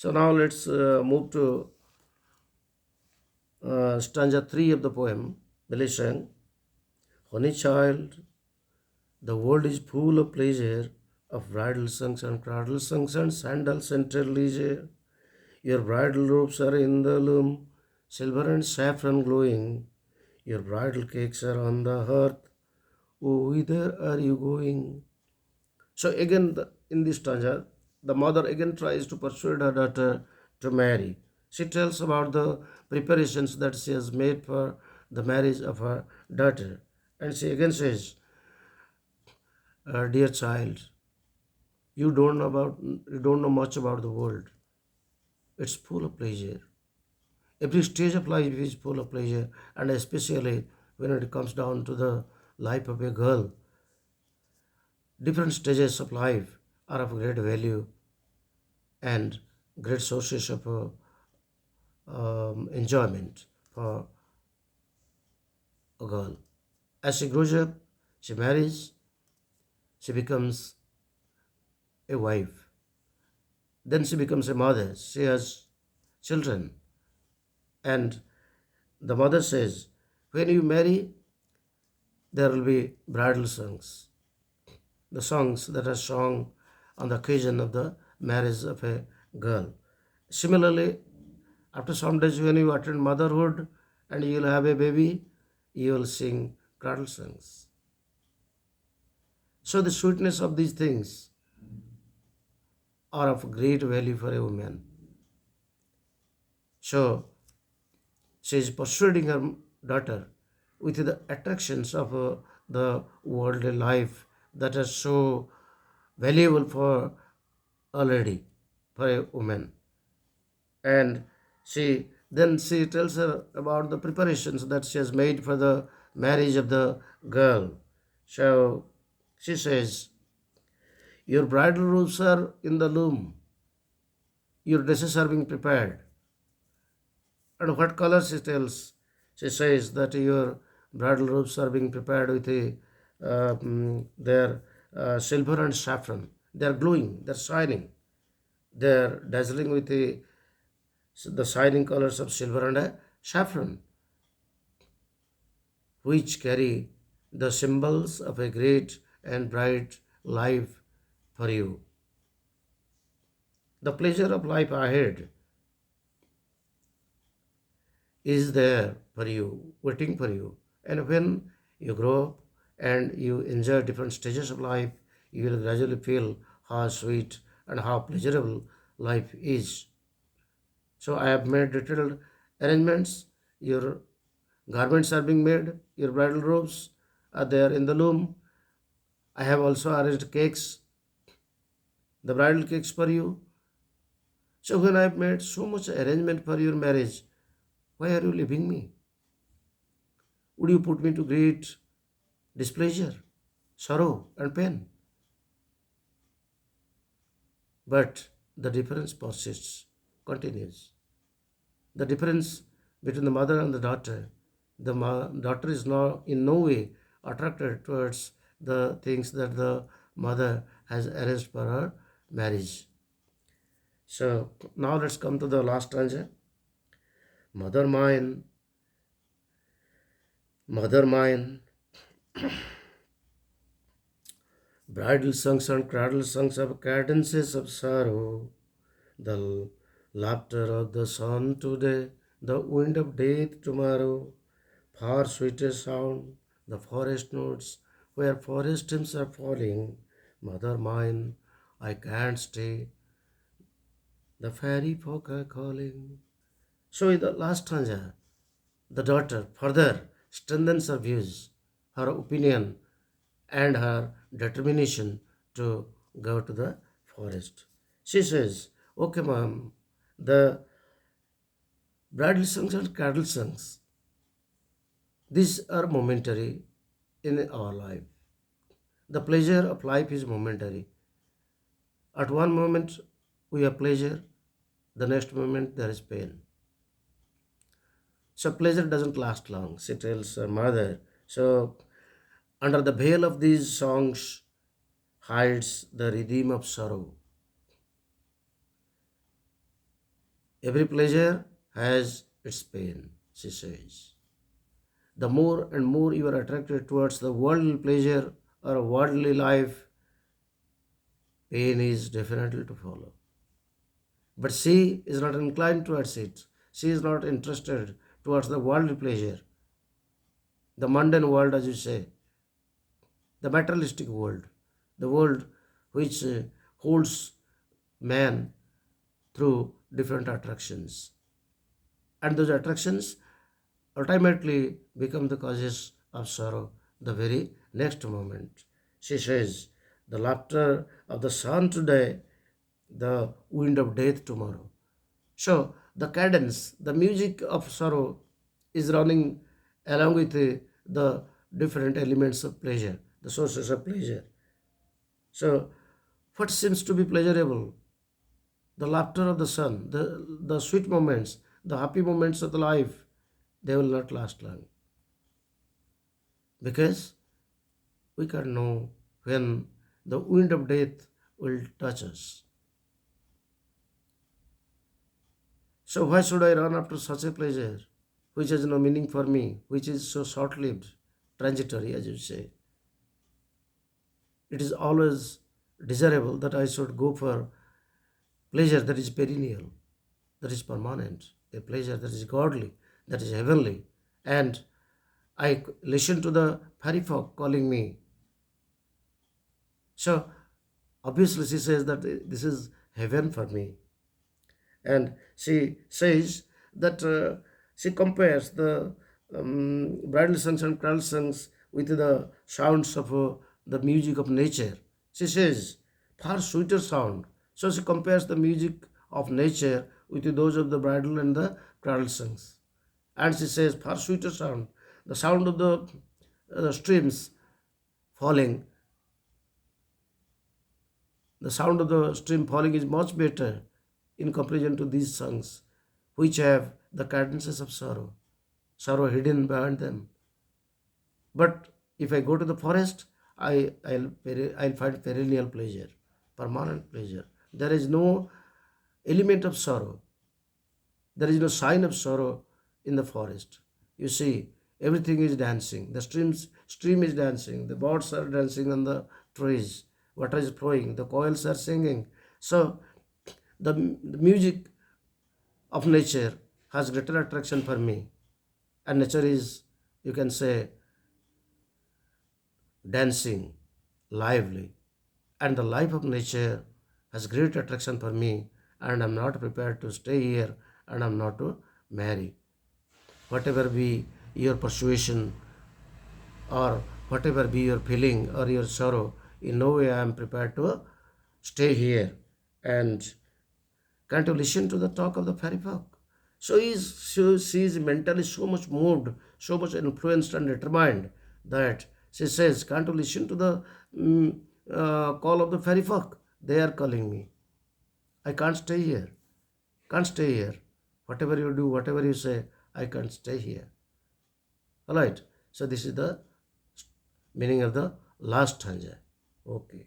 So now let's move to stanza 3 of the poem. Billy sang, Honey child, the world is full of pleasure, of bridal songs and cradle songs and sandal scented leisure. Your bridal robes are in the loom, silver and saffron glowing. Your bridal cakes are on the hearth. Oh, whither are you going? So again, in this stanza, the mother again tries to persuade her daughter to marry. She tells about the preparations that she has made for the marriage of her daughter. And she again says, Dear child, you don't know much about the world. It's full of pleasure. Every stage of life is full of pleasure, and especially when it comes down to the life of a girl. Different stages of life are of great value and great sources of enjoyment for a girl. As she grows up, she marries, she becomes a wife. Then she becomes a mother. She has children. And the mother says, when you marry, there will be bridal songs, the songs that are sung on the occasion of the marriage of a girl. Similarly, after some days, when you attend motherhood and you will have a baby, you will sing cradle songs. So, the sweetness of these things are of great value for a woman. So, she is persuading her daughter with the attractions of the worldly life that are so valuable for a lady, for a woman. And she tells her about the preparations that she has made for the marriage of the girl. So she says, your bridal robes are in the loom, your dresses are being prepared. And what color she tells? She says that your bridal robes are being prepared with their silver and saffron. They are glowing, they are shining, they are dazzling with the shining colors of silver and saffron, which carry the symbols of a great and bright life for you. The pleasure of life ahead is there for you, waiting for you. And when you grow up and you enjoy different stages of life, you will gradually feel how sweet and how pleasurable life is. So I have made detailed arrangements. Your garments are being made, your bridal robes are there in the loom. I have also arranged cakes, the bridal cakes for you. So when I have made so much arrangement for your marriage, why are you leaving me? Would you put me to great displeasure, sorrow, and pain? But the difference persists, continues. The difference between the mother and the daughter, daughter is now in no way attracted towards the things that the mother has arranged for her marriage. So now let's come to the last stanza. Mother mine, mother mine, bridal songs and cradle songs of cadences of sorrow, the laughter of the sun today, the wind of death tomorrow, far sweeter sound, the forest notes, where forest hymns are falling. Mother mine, I can't stay, the fairy folk are calling. So in the last stanza, the daughter further strengthens her views, her opinion, and her determination to go to the forest. She says, okay, mom, the bridal songs and cradle songs, these are momentary in our life. The pleasure of life is momentary. At one moment we have pleasure, the next moment there is pain. So pleasure doesn't last long, she tells her mother. So under the veil of these songs hides the rhythm of sorrow. Every pleasure has its pain, she says. The more and more you are attracted towards the worldly pleasure or worldly life, pain is definitely to follow. But she is not inclined towards it. She is not interested towards the worldly pleasure, the mundane world, as you say, the materialistic world, the world which holds man through different attractions. And those attractions ultimately become the causes of sorrow the very next moment. She says, the laughter of the sun today, the wind of death tomorrow. So the cadence, the music of sorrow is running along with the different elements of pleasure, the sources of pleasure. So what seems to be pleasurable? The laughter of the sun, the sweet moments, the happy moments of the life, they will not last long because we can't know when the wind of death will touch us. So why should I run after such a pleasure which has no meaning for me, which is so short-lived, transitory, as you say? It is always desirable that I should go for pleasure that is perennial, that is permanent, a pleasure that is godly, that is heavenly. And I listen to the fairy folk calling me. So obviously she says that this is heaven for me. And she says that she compares the bridal songs and carol songs with the sounds of the music of nature. She says far sweeter sound. So she compares the music of nature with those of the bridal and the carol songs. And she says far sweeter sound. The sound of the streams falling, the sound of the stream falling is much better in comparison to these songs, which have the cadences of sorrow, sorrow hidden behind them. But if I go to the forest, I'll find perennial pleasure, permanent pleasure. There is no element of sorrow. There is no sign of sorrow in the forest. You see, everything is dancing. The stream is dancing. The birds are dancing on the trees. Water is flowing. The coils are singing. So the music of nature has greater attraction for me. And nature is, you can say, dancing, lively. And the life of nature has great attraction for me. And I'm not prepared to stay here and I'm not to marry. Whatever be your persuasion or whatever be your feeling or your sorrow, in no way I am prepared to stay here. And can't you listen to the talk of the fairy folk? She is mentally so much moved, so much influenced and determined that she says, can't you listen to the call of the fairy folk? They are calling me. I can't stay here. Can't stay here. Whatever you do, whatever you say, I can't stay here. All right. So this is the meaning of the last stanza. Okay.